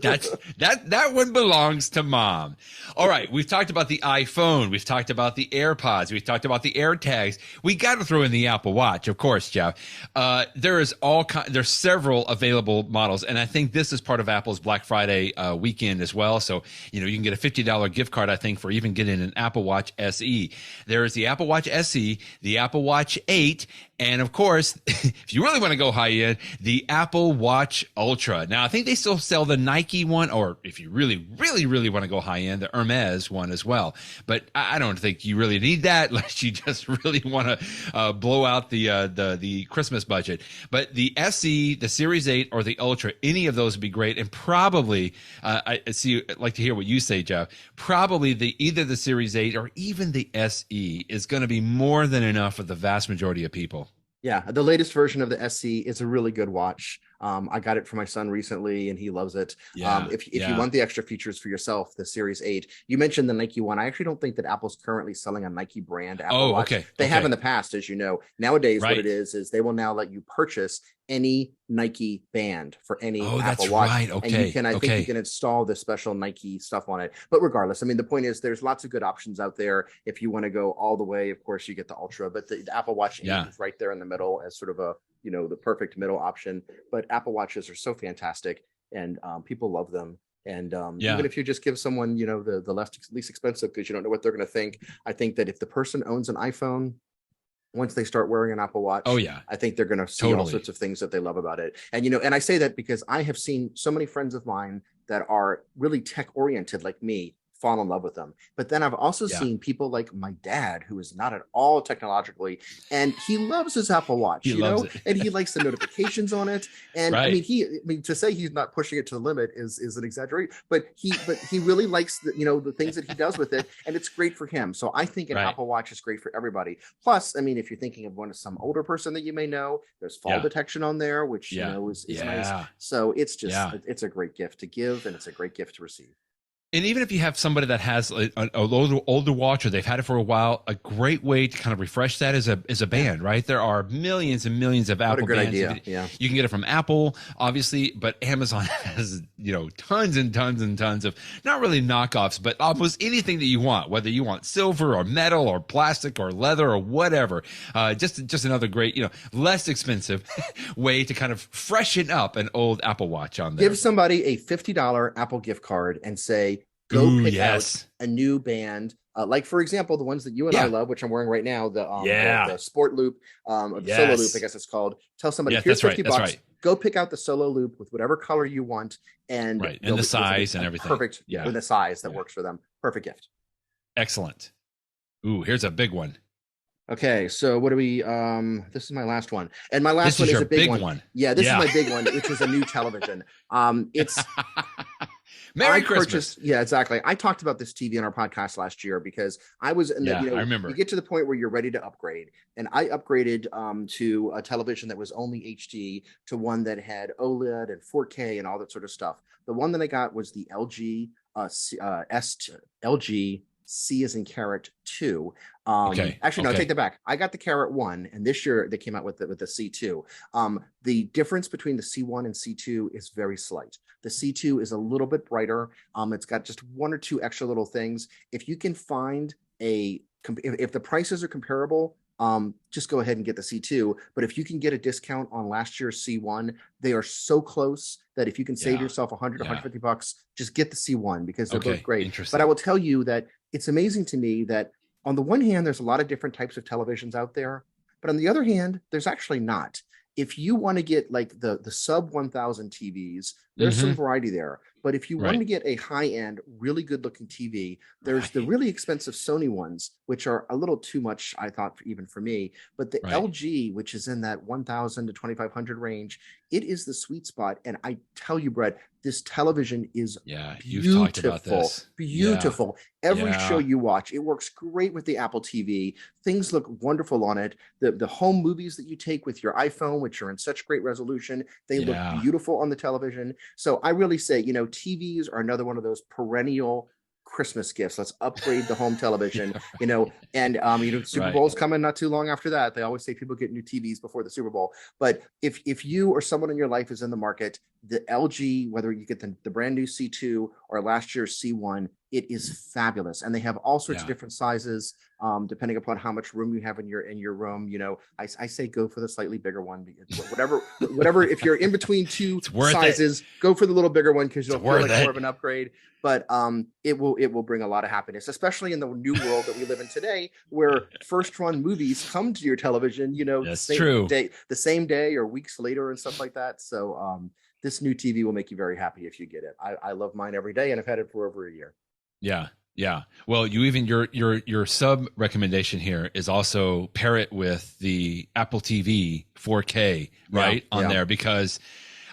Speaker 1: that one belongs to mom. All right. We've talked about the iPhone. We've talked about the AirPods. We've talked about the AirTags. We got to throw in the Apple Watch, of course, Jeff. There's several available models, and I think this is part of Apple's Black Friday weekend as well. So, you can get a $50 gift card, I think, for even getting an Apple Watch SE. There is the Apple Watch SE, the Apple Watch 8, and of course, if you really want to go high end, the Apple Watch Ultra. Now, I think they still sell the Nike one, or if you really, really, really want to go high end, the Hermes one as well. But I don't think you really need that unless you just really want to blow out the Christmas budget. But the SE, the Series 8, or the Ultra, any of those would be great. And probably, I'd like to hear what you say, Jeff. Probably either the Series 8 or even the SE is going to be more than enough for the vast majority of people.
Speaker 2: Yeah, the latest version of the SE is a really good watch. I got it for my son recently, and he loves it. If you want the extra features for yourself, the Series 8, you mentioned the Nike one. I actually don't think that Apple's currently selling a Nike brand Apple Watch. They have in the past, as you know. Nowadays, what it is they will now let you purchase any Nike band for any Apple Watch.
Speaker 1: Right. Okay.
Speaker 2: And you can, I think you can install the special Nike stuff on it. But regardless, I mean, the point is there's lots of good options out there. If you want to go all the way, of course, you get the Ultra, but the Apple Watch is right there in the middle as sort of a, the perfect middle option. But Apple Watches are so fantastic, and people love them. And even if you just give someone, the least expensive, because you don't know what they're going to think. I think that if the person owns an iPhone, once they start wearing an Apple Watch, I think they're going to see all sorts of things that they love about it. And, and I say that because I have seen so many friends of mine that are really tech oriented like me fall in love with them. But then I've also seen people like my dad, who is not at all technologically, and he loves his Apple Watch, and he likes the notifications on it. And I mean, to say he's not pushing it to the limit is an exaggeration, but he really likes the things that he does with it, and it's great for him. So I think an Apple Watch is great for everybody. Plus, I mean, if you're thinking of some older person that you may know, there's fall detection on there, which is nice. So it's just it's a great gift to give, and it's a great gift to receive.
Speaker 1: And even if you have somebody that has an older watch, or they've had it for a while, a great way to kind of refresh that is a band, right? There are millions and millions of Apple bands.
Speaker 2: Idea.
Speaker 1: You can get it from Apple, obviously, but Amazon has tons and tons and tons of not really knockoffs, but almost anything that you want, whether you want silver or metal or plastic or leather or whatever. Just another great, less expensive way to kind of freshen up an old Apple Watch on there.
Speaker 2: Give somebody a $50 Apple gift card and say, go pick out a new band. Like, for example, the ones that you and I love, which I'm wearing right now, the Sport Loop, or the Solo Loop, I guess it's called. Tell somebody, here's $50. Right. Go pick out the Solo Loop with whatever color you want. And
Speaker 1: the size and everything.
Speaker 2: Perfect. Yeah. With the size that works for them. Perfect gift.
Speaker 1: Excellent. Ooh, here's a big one.
Speaker 2: Okay, so what do we this is my last one. And my last one is a big one. Yeah, this is my big one, which is a new television. It's
Speaker 1: Merry Christmas.
Speaker 2: Yeah, exactly. I talked about this TV on our podcast last year because I was in the,
Speaker 1: I remember.
Speaker 2: You get to the point where you're ready to upgrade. And I upgraded to a television that was only HD to one that had OLED and 4K and all that sort of stuff. The one that I got was the LG LG C as in carrot 2. Actually, no, take that back. I got the carrot 1, and this year they came out with the C2. The difference between the C1 and C2 is very slight. The C2 is a little bit brighter. It's got just one or two extra little things. If you can find if the prices are comparable, just go ahead and get the C2. But if you can get a discount on last year's C1, they are so close that if you can save yourself $100 $150, just get the C1 because they're both great. But I will tell you that it's amazing to me that on the one hand, there's a lot of different types of televisions out there, but on the other hand, there's actually not. If you want to get like the sub 1000 TVs, there's some variety there. But if you want to get a high-end, really good-looking TV, there's the really expensive Sony ones, which are a little too much, I thought, even for me. But the LG, which is in that 1000 to 2500 range, it is the sweet spot. And I tell you, Brett, this television is
Speaker 1: you've talked about this.
Speaker 2: Beautiful. Every show you watch, it works great with the Apple TV. Things look wonderful on it. The home movies that you take with your iPhone, which are in such great resolution, they look beautiful on the television. So I really say, TVs are another one of those perennial Christmas gifts. Let's upgrade the home television, and Super Bowl's coming not too long after that. They always say people get new TVs before the Super Bowl. But if you or someone in your life is in the market, the LG, whether you get the brand new C2 or last year's C1, it is fabulous. And they have all sorts of different sizes, depending upon how much room you have in your room. I say go for the slightly bigger one. Whatever. If you're in between two sizes, go for the little bigger one because you'll feel like more of an upgrade. But it will bring a lot of happiness, especially in the new world that we live in today, where first-run movies come to your television. The same day or weeks later and stuff like that. So this new TV will make you very happy if you get it. I love mine every day, and I've had it for over a year.
Speaker 1: Yeah. Well, your sub recommendation here is also pair it with the Apple TV 4K on there because,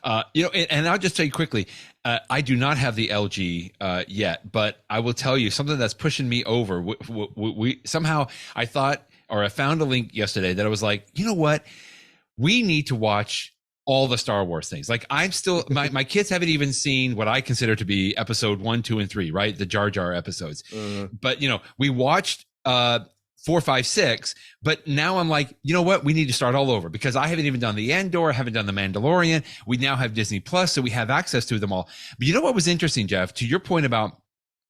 Speaker 1: and I'll just tell you quickly, I do not have the LG yet, but I will tell you something that's pushing me over. We somehow I thought, or I found a link yesterday that I was like, you know what, we need to watch all the Star Wars things. Like I'm still, my kids haven't even seen what I consider to be episode 1, 2, and 3, right? The Jar Jar episodes. But we watched 4, 5, 6, but now I'm like, you know what? We need to start all over because I haven't even done the Andor, I haven't done the Mandalorian. We now have Disney Plus, so we have access to them all. But you know what was interesting, Jeff, to your point about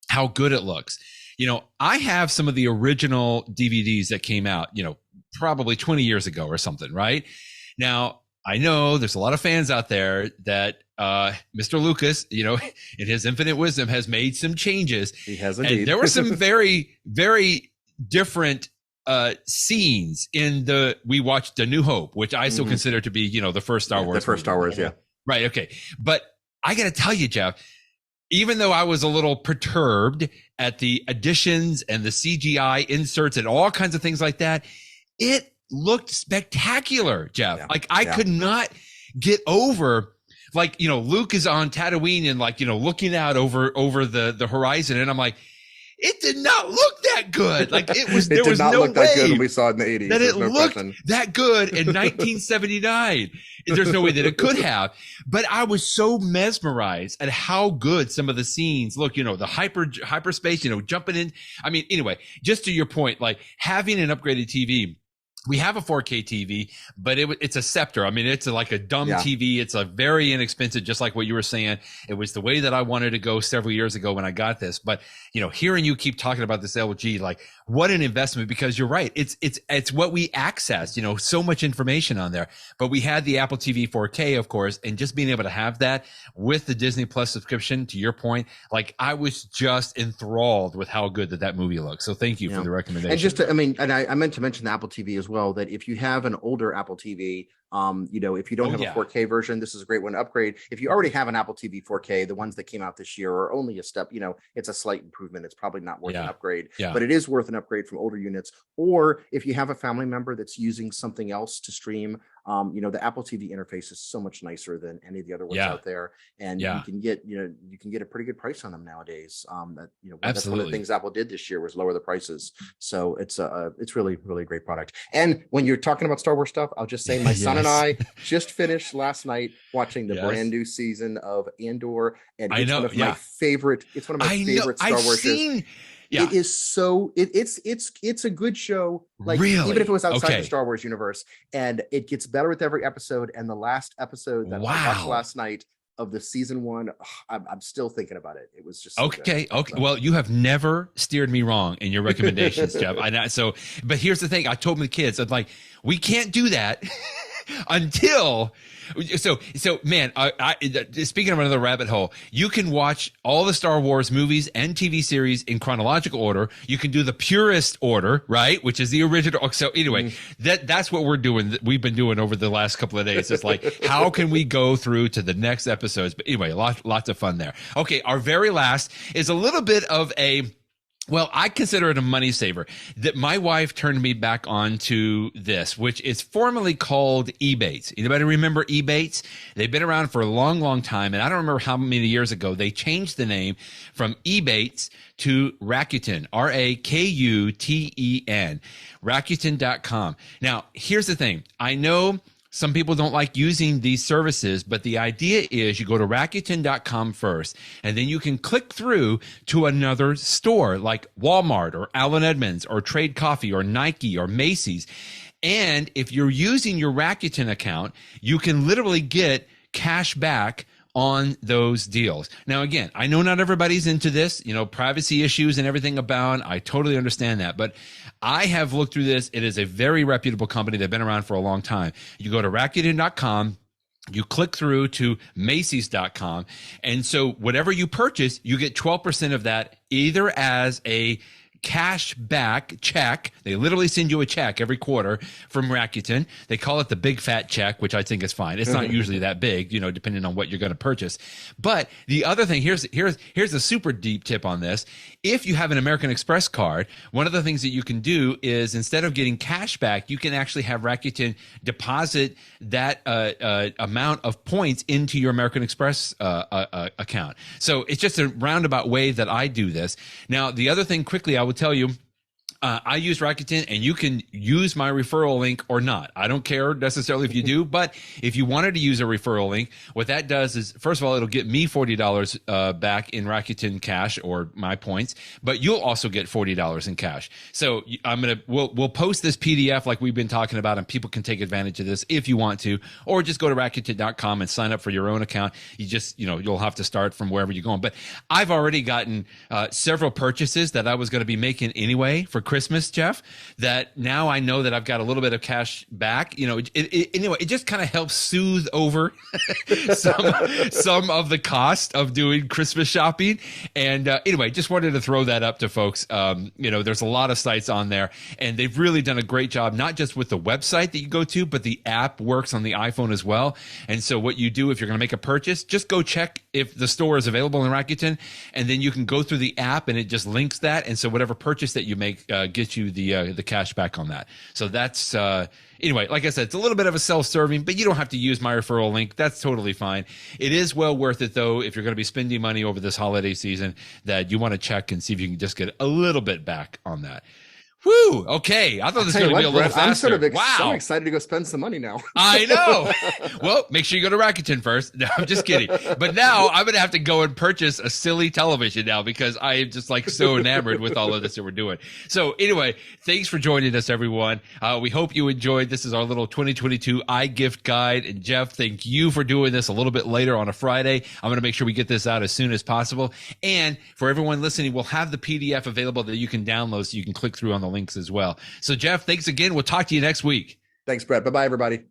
Speaker 1: how good it looks. I have some of the original DVDs that came out, probably 20 years ago or something, right? Now, I know there's a lot of fans out there that Mr. Lucas, in his infinite wisdom, has made some changes.
Speaker 2: He has indeed.
Speaker 1: And there were some very, very different scenes in we watched A New Hope, which I still consider to be, the first Star Wars.
Speaker 2: The first Star Wars,
Speaker 1: Right. Okay. But I got to tell you, Jeff, even though I was a little perturbed at the additions and the CGI inserts and all kinds of things like that, it looked spectacular, Jeff.
Speaker 2: Yeah.
Speaker 1: Like I could not get over, like, you know, Luke is on Tatooine and like, you know, looking out over the horizon. And I'm like, it did not look that good. Like it was, there was no way. It did not look that good
Speaker 2: when we saw it in the 80s.
Speaker 1: That it looked that good in 1979. There's no way that it could have. But I was so mesmerized at how good some of the scenes look, you know, the hyperspace, you know, jumping in. I mean, anyway, just to your point, like having an upgraded TV. We have a 4K TV, but it's a Scepter. I mean, it's like a dumb TV. It's a very inexpensive, just like what you were saying. It was the way that I wanted to go several years ago when I got this. But, you know, hearing you keep talking about this LG, like what an investment, because you're right. It's what we access, you know, so much information on there. But we had the Apple TV 4K, of course, and just being able to have that with the Disney Plus subscription, to your point, like I was just enthralled with how good that movie looks. So thank you for the recommendation.
Speaker 2: And just, I meant to mention the Apple TV as well, that if you have an older Apple TV, you know, if you don't have a 4K version, this is a great one to upgrade. If you already have an Apple TV 4K, the ones that came out this year are only a step, you know, it's a slight improvement. It's probably not worth an upgrade, but it is worth an upgrade from older units. Or if you have a family member that's using something else to stream, you know, the Apple TV interface is so much nicer than any of the other ones out there. And you can get, you know, you can get a pretty good price on them nowadays. That, you know, that's one of the things Apple did this year was lower the prices. So it's really, really a great product. And when you're talking about Star Wars stuff, I'll just say my son and I just finished last night watching the brand new season of Andor, and it's one of my favorite. It's one of my favorite Star Wars shows. Yeah. It is so it's a good show. Like really? Even if it was outside the Star Wars universe, and it gets better with every episode. And the last episode that I watched last night of the season 1, I'm still thinking about it. It was just so good.
Speaker 1: Well, you have never steered me wrong in your recommendations, Jeff. But here's the thing: I told my kids, I'm like, we can't do that until. So man, speaking of another rabbit hole, you can watch all the Star Wars movies and TV series in chronological order. You can do the purest order, right? Which is the original. So anyway, that's what we're doing. We've been doing over the last couple of days. It's like, how can we go through to the next episodes? But anyway, lots of fun there. Okay. Our very last is a little bit of well, I consider it a money saver. That my wife turned me back onto this, which is formerly called Ebates. Anybody remember Ebates? They've been around for a long, long time. And I don't remember how many years ago they changed the name from Ebates to Rakuten, Rakuten, Rakuten.com. Now, here's the thing. I know some people don't like using these services, but the idea is you go to Rakuten.com first, and then you can click through to another store like Walmart or Allen Edmonds or Trade Coffee or Nike or Macy's. And if you're using your Rakuten account, you can literally get cash back on those deals. Now, again, I know not everybody's into this, you know, privacy issues and everything abound. I totally understand that, but I have looked through this. It is a very reputable company. They've been around for a long time. You go to Rakuten.com, you click through to Macy's.com. And so whatever you purchase, you get 12% of that either as a cash back check. They literally send you a check every quarter from Rakuten. They call it the big fat check, which I think is fine. It's not usually that big, you know, depending on what you're going to purchase. But the other thing, here's a super deep tip on this. If you have an American Express card, one of the things that you can do is instead of getting cash back, you can actually have Rakuten deposit that amount of points into your American Express account. So it's just a roundabout way that I do this. Now, the other thing quickly I would tell you, I use Rakuten, and you can use my referral link or not. I don't care necessarily if you do, but if you wanted to use a referral link, what that does is, first of all, it'll get me $40 back in Rakuten cash or my points, but you'll also get $40 in cash. So we'll post this PDF like we've been talking about, and people can take advantage of this if you want to, or just go to Rakuten.com and sign up for your own account. You'll have to start from wherever you're going. But I've already gotten several purchases that I was going to be making anyway for Christmas, Jeff, that now I know that I've got a little bit of cash back. You know, anyway, it just kind of helps soothe over some of the cost of doing Christmas shopping. And anyway, just wanted to throw that up to folks. You know, there's a lot of sites on there, and they've really done a great job, not just with the website that you go to, but the app works on the iPhone as well. And so what you do if you're going to make a purchase, just go check if the store is available in Rakuten, and then you can go through the app and it just links that. And so whatever purchase that you make gets you the cash back on that. So that's anyway, like I said, it's a little bit of a self-serving, but you don't have to use my referral link. That's totally fine. It is well worth it, though, if you're going to be spending money over this holiday season, that you want to check and see if you can just get a little bit back on that. Whew. Okay. I thought this was going to be a little faster.
Speaker 2: I'm sort of so excited to go spend some money now.
Speaker 1: I know. Well, make sure you go to Rakuten first. No, I'm just kidding. But now I'm going to have to go and purchase a silly television now because I am just like so enamored with all of this that we're doing. So anyway, thanks for joining us, everyone. We hope you enjoyed. This is our little 2022 iGift guide. And Jeff, thank you for doing this a little bit later on a Friday. I'm going to make sure we get this out as soon as possible. And for everyone listening, we'll have the PDF available that you can download so you can click through on the links as well. So Jeff, thanks again. We'll talk to you next week.
Speaker 2: Thanks, Brett. Bye-bye, everybody.